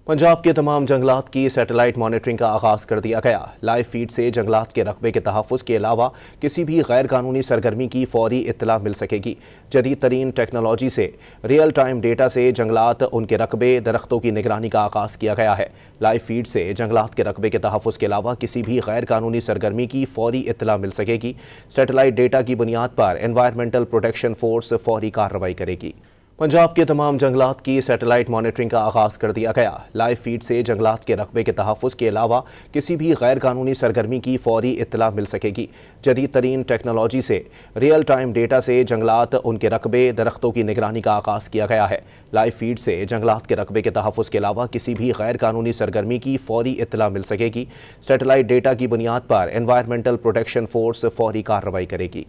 पंजाब के तमाम जंगलात की सैटेलाइट मॉनिटरिंग का आगाज़ कर दिया गया। लाइव फीड से जंगलात के रकबे के तहफ़्फ़ुज़ के अलावा किसी भी गैर कानूनी सरगर्मी की फौरी इत्तला मिल सकेगी। जदीद तरीन टेक्नोलॉजी से रियल टाइम डेटा से जंगलात, उनके रकबे, दरख्तों की निगरानी का आगाज़ किया गया है। लाइव फीड से जंगलात के रकबे के तहफ़्फ़ुज़ के अलावा किसी भी गैर कानूनी सरगर्मी की फौरी इत्तला मिल सकेगी। सैटेलाइट डेटा की बुनियाद पर एनवायरमेंटल प्रोटेक्शन फोर्स फौरी कार्रवाई करेगी। पंजाब के तमाम जंगलात की सैटेलाइट मॉनिटरिंग का आगाज़ कर दिया गया। लाइव फीड से जंगलात के रकबे के तहफ़्फ़ुज़ के अलावा किसी भी गैर कानूनी सरगर्मी की फौरी इत्तला मिल सकेगी। जदीद तरीन टेक्नोलॉजी से रियल टाइम डेटा से जंगलात, उनके रकबे, दरख्तों की निगरानी का आगाज़ किया गया है। लाइव फीड से जंगलात के रकबे के तहफ़्फ़ुज़ के अलावा किसी भी गैर कानूनी सरगर्मी की फौरी इत्तला मिल सकेगी। सैटेलाइट डेटा की बुनियाद पर एनवायरमेंटल प्रोटेक्शन फोर्स फौरी कार्रवाई करेगी।